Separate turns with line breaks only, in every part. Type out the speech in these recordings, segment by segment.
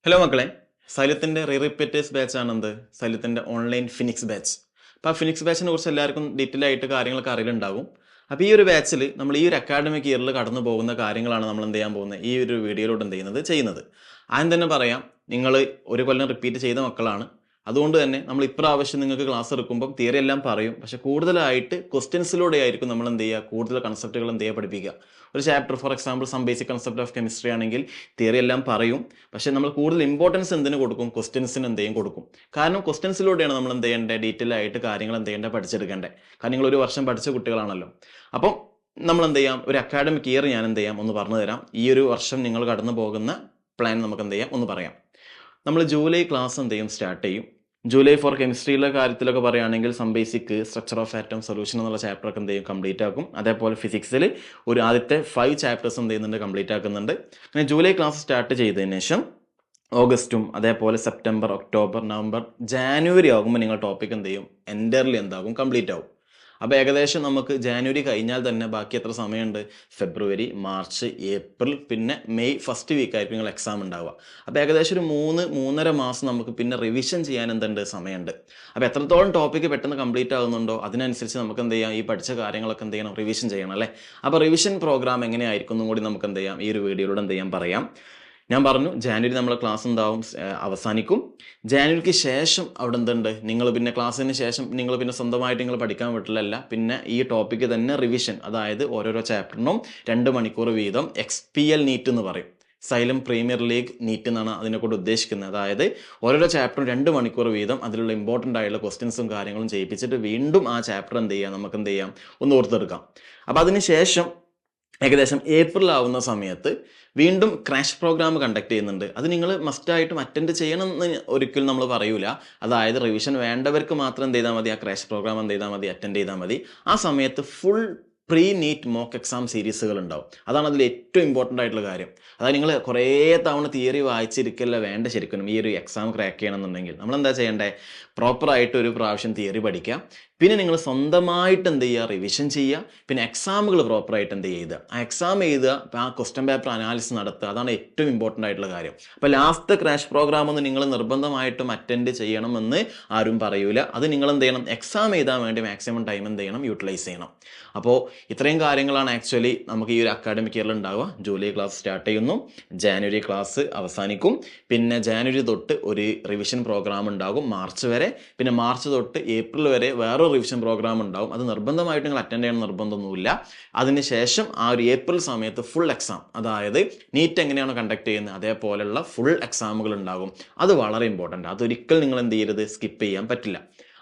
Hello മക്കളെ, സൈലത്തിൻ്റെ repeaters ബാച്ചാണെന്ത് സൈലത്തിൻ്റെ online phoenix batch. അപ്പോൾ ആ ഫിനിക്സ് ബാച്ചിനെ കുറിച്ച് എല്ലാവർക്കും ഡീറ്റെയിൽ ആയിട്ട് കാര്യങ്ങളൊക്കെ അറിയിലുണ്ടാകും. അപ്പോൾ ഈ ഒരു ബാച്ചിൽ നമ്മൾ ഈ ഒരു അക്കാഡമിക് ഇയറിൽ കടന്നു പോകുന്ന കാര്യങ്ങളാണ് നമ്മൾ എന്ത് ചെയ്യാൻ പോകുന്നത്, ഈ ഒരു വീഡിയോയിലൂടെ ചെയ്യുന്നത്. ആദ്യം തന്നെ പറയാം, നിങ്ങൾ ഒരു കൊല്ലം റിപ്പീറ്റ് ചെയ്ത മക്കളാണ്. അതുകൊണ്ട് തന്നെ നമ്മൾ ഇപ്രാവശ്യം നിങ്ങൾക്ക് ക്ലാസ് എടുക്കുമ്പോൾ തിയറി എല്ലാം പറയും, പക്ഷെ കൂടുതലായിട്ട് ക്വസ്റ്റ്യൻസിലൂടെ ആയിരിക്കും നമ്മൾ എന്ത് ചെയ്യുക, കൂടുതൽ കൺസെപ്റ്റുകൾ എന്ത് ചെയ്യുക, പഠിപ്പിക്കുക. ഒരു chapter for example some basic concept of chemistry ആണെങ്കിൽ തിയറി എല്ലാം പറയും, പക്ഷെ നമ്മൾ കൂടുതൽ ഇമ്പോർട്ടൻസ് എന്തിനു കൊടുക്കും, ക്വസ്റ്റ്യൻസിന് എന്തെങ്കിലും കൊടുക്കും. കാരണം ക്വസ്റ്റ്യൻസിലൂടെയാണ് നമ്മൾ എന്ത് ചെയ്യേണ്ടത്, ഡീറ്റെയിൽ ആയിട്ട് കാര്യങ്ങൾ എന്ത് ചെയ്യേണ്ടത്, പഠിച്ചെടുക്കേണ്ടത്. കാരണം നിങ്ങൾ ഒരു വർഷം പഠിച്ച കുട്ടികളാണല്ലോ. അപ്പം നമ്മൾ എന്ത് ചെയ്യാം, ഒരു അക്കാഡമിക് ഇയർ ഞാൻ എന്ത് ചെയ്യാം ഒന്ന് പറഞ്ഞു തരാം. ഈ ഒരു വർഷം നിങ്ങൾ കടന്നു പോകുന്ന പ്ലാൻ നമുക്ക് എന്ത് ചെയ്യാം ഒന്ന് പറയാം. നമ്മൾ ജൂലൈ ക്ലാസ് എന്ത് ചെയ്യും, സ്റ്റാർട്ട് ചെയ്യും. ജൂലൈ ഫോർ കെമിസ്ട്രിയിലെ കാര്യത്തിലൊക്കെ പറയുകയാണെങ്കിൽ some basic structure of atom solution എന്നുള്ള ചാപ്റ്ററൊക്കെ എന്ത് ചെയ്യും, കംപ്ലീറ്റ് ആക്കും. അതേപോലെ ഫിസിക്സിൽ ഒരു ആദ്യത്തെ 5 ചാപ്റ്റേഴ്സ് എന്ത് ചെയ്യുന്നുണ്ട്, കംപ്ലീറ്റ് ആക്കുന്നുണ്ട്. അങ്ങനെ ജൂലൈ ക്ലാസ് സ്റ്റാർട്ട് ചെയ്തതിന് ശേഷം ഓഗസ്റ്റും അതേപോലെ സെപ്റ്റംബർ, ഒക്ടോബർ, നവംബർ, ജാനുവരി ആകുമ്പോൾ നിങ്ങൾ ടോപ്പിക് എന്ത് ചെയ്യും, എൻ്റർലി എന്താകും, കംപ്ലീറ്റ് ആവും. അപ്പോൾ ഏകദേശം നമുക്ക് ജാനുവരി കഴിഞ്ഞാൽ തന്നെ ബാക്കി എത്ര സമയമുണ്ട്, ഫെബ്രുവരി, മാർച്ച്, ഏപ്രിൽ, പിന്നെ മെയ് ഫസ്റ്റ് വീക്കായിരിക്കും നിങ്ങൾ എക്സാം ഉണ്ടാവുക. അപ്പോൾ ഏകദേശം ഒരു 3-3.5 മാസം നമുക്ക് പിന്നെ റിവിഷൻ ചെയ്യാൻ എന്തുണ്ട്, സമയമുണ്ട്. അപ്പോൾ എത്രത്തോളം ടോപ്പിക്ക് പെട്ടെന്ന് കംപ്ലീറ്റ് ആകുന്നുണ്ടോ അതിനനുസരിച്ച് നമുക്ക് എന്ത് ചെയ്യാം, ഈ പഠിച്ച കാര്യങ്ങളൊക്കെ എന്ത് ചെയ്യണം, റിവിഷൻ ചെയ്യണം അല്ലേ. അപ്പോൾ റിവിഷൻ പ്രോഗ്രാം എങ്ങനെയായിരിക്കും എന്നും കൂടി നമുക്ക് എന്ത് ചെയ്യാം, ഈ ഒരു വീഡിയോയിലൂടെ എന്ത് ചെയ്യാം പറയാം. ഞാൻ പറഞ്ഞു ജാനുവരി നമ്മളെ ക്ലാസ് ഉണ്ടാവും, അവസാനിക്കും. ജാനുവരിക്ക് ശേഷം അവിടെ എന്തുണ്ട്, നിങ്ങൾ പിന്നെ ക്ലാസ്സിന് ശേഷം നിങ്ങൾ പിന്നെ സ്വന്തമായിട്ട് നിങ്ങൾ പഠിക്കാൻ പറ്റില്ലല്ല, പിന്നെ ഈ ടോപ്പിക്ക് തന്നെ റിവിഷൻ, അതായത് ഓരോരോ ചാപ്റ്ററിനും 2 മണിക്കൂർ വീതം XPL നീറ്റ് എന്ന് പറയും, സൈലം പ്രീമിയർ ലീഗ് നീറ്റ് എന്നാണ് അതിനെക്കൊണ്ട് ഉദ്ദേശിക്കുന്നത്. അതായത് ഓരോരോ ചാപ്റ്ററും 2 മണിക്കൂർ വീതം അതിലുള്ള ഇമ്പോർട്ടൻ്റ് ആയിട്ടുള്ള ക്വസ്റ്റ്യൻസും കാര്യങ്ങളും ചെയ്യിപ്പിച്ചിട്ട് വീണ്ടും ആ ചാപ്റ്റർ എന്ത് ചെയ്യാം, നമുക്ക് എന്ത് ചെയ്യാം, ഒന്ന് ഓർത്തെടുക്കാം. അപ്പോൾ അതിന് ശേഷം ഏകദേശം ഏപ്രിൽ ആവുന്ന സമയത്ത് വീണ്ടും ക്രാഷ് പ്രോഗ്രാം കണ്ടക്ട് ചെയ്യുന്നുണ്ട്. അത് നിങ്ങൾ മസ്റ്റായിട്ടും അറ്റൻഡ് ചെയ്യണം എന്ന് ഒരിക്കലും നമ്മൾ പറയൂല. അതായത് റിവിഷൻ വേണ്ടവർക്ക് മാത്രം എന്ത് ചെയ്താൽ മതി, ആ ക്രാഷ് പ്രോഗ്രാം എന്ത് ചെയ്താൽ മതി, അറ്റൻഡ് ചെയ്താൽ മതി. ആ സമയത്ത് full pre NEET mock exam സീരീസുകൾ ഉണ്ടാവും. അതാണ് അതിൽ ഏറ്റവും ഇമ്പോർട്ടൻ്റ് ആയിട്ടുള്ള കാര്യം. അതായത് നിങ്ങൾ കുറേ തവണ തിയറി വായിച്ചിരിക്കല്ല വേണ്ട. ശരിക്കും ഈ ഒരു എക്സാം ക്രാക്ക് ചെയ്യണമെന്നുണ്ടെങ്കിൽ നമ്മൾ എന്താ ചെയ്യേണ്ടത്, പ്രോപ്പറായിട്ട് ഒരു പ്രാവശ്യം തിയറി പഠിക്കുക, പിന്നെ നിങ്ങൾ സ്വന്തമായിട്ട് എന്ത് ചെയ്യുക, റിവിഷൻ ചെയ്യുക, പിന്നെ എക്സാമുകൾ പ്രോപ്പറായിട്ട് എന്ത് ചെയ്യുക, ആ എക്സാം എഴുതുക, ആ ക്വസ്റ്റ്യൻ പേപ്പർ അനാലിസിസ് നടത്തുക. അതാണ് ഏറ്റവും ഇമ്പോർട്ടൻ്റ് ആയിട്ടുള്ള കാര്യം. അപ്പോൾ ലാസ്റ്റ് ക്രാഷ് പ്രോഗ്രാം ഒന്ന് നിങ്ങൾ നിർബന്ധമായിട്ടും അറ്റൻഡ് ചെയ്യണമെന്ന് ആരും പറയൂല. അത് നിങ്ങൾ എന്ത് ചെയ്യണം, എക്സാം എഴുതാൻ വേണ്ടി മാക്സിമം ടൈം എന്ത് ചെയ്യണം, യൂട്ടിലൈസ് ചെയ്യണം. അപ്പോൾ ഇത്രയും കാര്യങ്ങളാണ് ആക്ച്വലി നമുക്ക് ഈ ഒരു അക്കാഡമിക് ഇയറിൽ ഉണ്ടാവുക. ജൂലൈ ക്ലാസ് സ്റ്റാർട്ട് ചെയ്യുന്നു, ജാനുവരി ക്ലാസ് അവസാനിക്കും, പിന്നെ ജാനുവരി തൊട്ട് ഒരു റിവിഷൻ പ്രോഗ്രാം ഉണ്ടാകും മാർച്ച് വരെ, പിന്നെ മാർച്ച് തൊട്ട് ഏപ്രിൽ വരെ വേറൊരു റിവിഷൻ പ്രോഗ്രാം ഉണ്ടാവും. അത് നിർബന്ധമായിട്ട് നിങ്ങൾ അറ്റൻഡ് ചെയ്യണം നിർബന്ധമൊന്നുമില്ല. അതിനുശേഷം ആ ഒരു ഏപ്രിൽ സമയത്ത് ഫുൾ എക്സാം, അതായത് നീറ്റ് എങ്ങനെയാണ് കണ്ടക്ട് ചെയ്യുന്നത് അതേപോലെയുള്ള ഫുൾ എക്സാമുകൾ ഉണ്ടാകും. അത് വളരെ ഇമ്പോർട്ടൻ്റ്. അതൊരിക്കൽ നിങ്ങൾ എന്ത് ചെയ്യരുത്, സ്കിപ്പ് ചെയ്യാൻ പറ്റില്ല.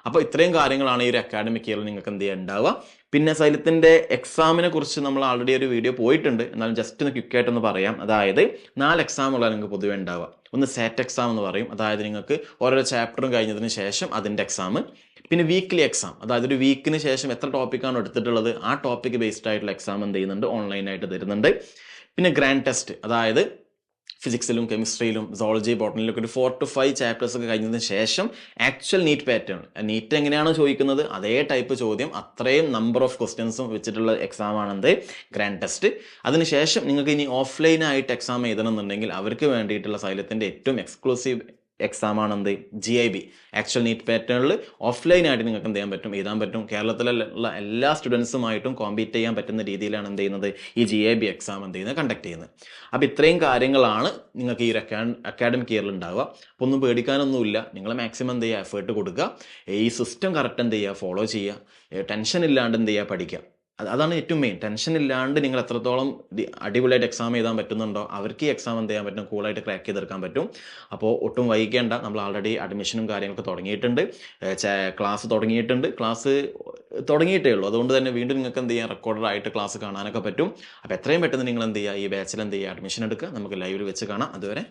അപ്പോൾ ഇത്രയും കാര്യങ്ങളാണ് ഈ ഒരു അക്കാഡമിക് ഇയറിൽ നിങ്ങൾക്ക് എന്ത് ചെയ്യാൻ ഉണ്ടാവുക. പിന്നെ സൈലത്തിൻ്റെ എക്സാമിനെ കുറിച്ച് നമ്മൾ ആൾറെഡി ഒരു വീഡിയോ പോയിട്ടുണ്ട്, എന്നാലും ജസ്റ്റ് ഒന്ന് ക്വിക്കായിട്ടൊന്ന് പറയാം. അതായത് 4 എക്സാമുകളാണ് നിങ്ങൾക്ക് പൊതുവെ ഉണ്ടാവുക. ഒന്ന് സാറ്റ് എക്സാം എന്ന് പറയും, അതായത് നിങ്ങൾക്ക് ഓരോ ചാപ്റ്ററും കഴിഞ്ഞതിന് ശേഷം അതിൻ്റെ എക്സാം. പിന്നെ വീക്ക്ലി എക്സാം, അതായത് ഒരു വീക്കിന് ശേഷം എത്ര ടോപ്പിക്കാണ് എടുത്തിട്ടുള്ളത് ആ ടോപ്പിക്ക് ബേസ്ഡ് ആയിട്ടുള്ള എക്സാം എന്ത് ചെയ്യുന്നുണ്ട്, ഓൺലൈനായിട്ട് തരുന്നുണ്ട്. പിന്നെ ഗ്രാൻഡ് ടെസ്റ്റ്, അതായത് ഫിസിക്സിലും കെമിസ്ട്രിയിലും സോളജി ബോട്ടണിയിലൊക്കെ ഒരു 4 to 5 ചാപ്റ്റേഴ്സ് ഒക്കെ കഴിഞ്ഞതിന് ശേഷം ആക്ച്വൽ നീറ്റ് പാറ്റേൺ, നീറ്റ് എങ്ങനെയാണോ ചോദിക്കുന്നത് അതേ ടൈപ്പ് ചോദ്യം, അത്രയും നമ്പർ ഓഫ് ക്വസ്റ്റ്യൻസും വെച്ചിട്ടുള്ള എക്സാം ആണെന്ത്, ഗ്രാൻഡ് ടെസ്റ്റ്. അതിനുശേഷം നിങ്ങൾക്ക് ഇനി ഓഫ്ലൈനായിട്ട് എക്സാം എഴുതണം എന്നുണ്ടെങ്കിൽ അവർക്ക് വേണ്ടിയിട്ടുള്ള സൈലത്തിൻ്റെ ഏറ്റവും എക്സ്ക്ലൂസീവ് എക്സാം ആണെന്ത്, GIB, ആക്ച്വൽ നീറ്റ് പാറ്റേണിൽ ഓഫ്ലൈനായിട്ട് നിങ്ങൾക്ക് എന്ത് ചെയ്യാൻ പറ്റും, എഴുതാൻ പറ്റും. കേരളത്തിലുള്ള എല്ലാ സ്റ്റുഡൻസുമായിട്ടും കോമ്പീറ്റ് ചെയ്യാൻ പറ്റുന്ന രീതിയിലാണ് എന്ത് ചെയ്യുന്നത്, ഈ GIB എക്സാം എന്ത് ചെയ്യുന്നത്, കണ്ടക്ട് ചെയ്യുന്നത്. അപ്പോൾ ഇത്രയും കാര്യങ്ങളാണ് നിങ്ങൾക്ക് ഈ ഒരു അക്കാഡമിക് ഇയറിൽ ഉണ്ടാവുക. അപ്പോൾ ഒന്നും പേടിക്കാനൊന്നുമില്ല. നിങ്ങൾ മാക്സിമം എന്ത് ചെയ്യുക, എഫേർട്ട് കൊടുക്കുക, ഈ സിസ്റ്റം കറക്റ്റ് എന്ത് ചെയ്യുക, ഫോളോ ചെയ്യുക, ടെൻഷൻ ഇല്ലാണ്ട് എന്ത് ചെയ്യുക, പഠിക്കുക. അതാണ് ഏറ്റവും മെയിൻ. ടെൻഷൻ ഇല്ലാണ്ട് നിങ്ങൾ എത്രത്തോളം അടിപൊളിയായിട്ട് എക്സാം എഴുതാൻ പറ്റുന്നുണ്ടോ അവർക്ക് ഈ എക്സാം എന്ത് ചെയ്യാൻ പറ്റും, കൂളായിട്ട് ക്രാക്ക് ചെയ്തെടുക്കാൻ പറ്റും. അപ്പോൾ ഒട്ടും വൈകിക്കേണ്ട. നമ്മൾ ആൾറെഡി അഡ്മിഷനും കാര്യങ്ങളൊക്കെ തുടങ്ങിയിട്ടുണ്ട്, ക്ലാസ് തുടങ്ങിയിട്ടേ ഉള്ളൂ. അതുകൊണ്ട് തന്നെ വീണ്ടും നിങ്ങൾക്ക് എന്ത് ചെയ്യാം, റെക്കോർഡായിട്ട് ക്ലാസ് കാണാനൊക്കെ പറ്റും. അപ്പോൾ എത്രയും പെട്ടെന്ന് നിങ്ങൾ എന്ത് ചെയ്യുക, ഈ ബാച്ചിൽ എന്ത് ചെയ്യുക, അഡ്മിഷൻ എടുക്കുക. നമുക്ക് ലൈവിൽ വെച്ച് കാണാം. അതുവരെ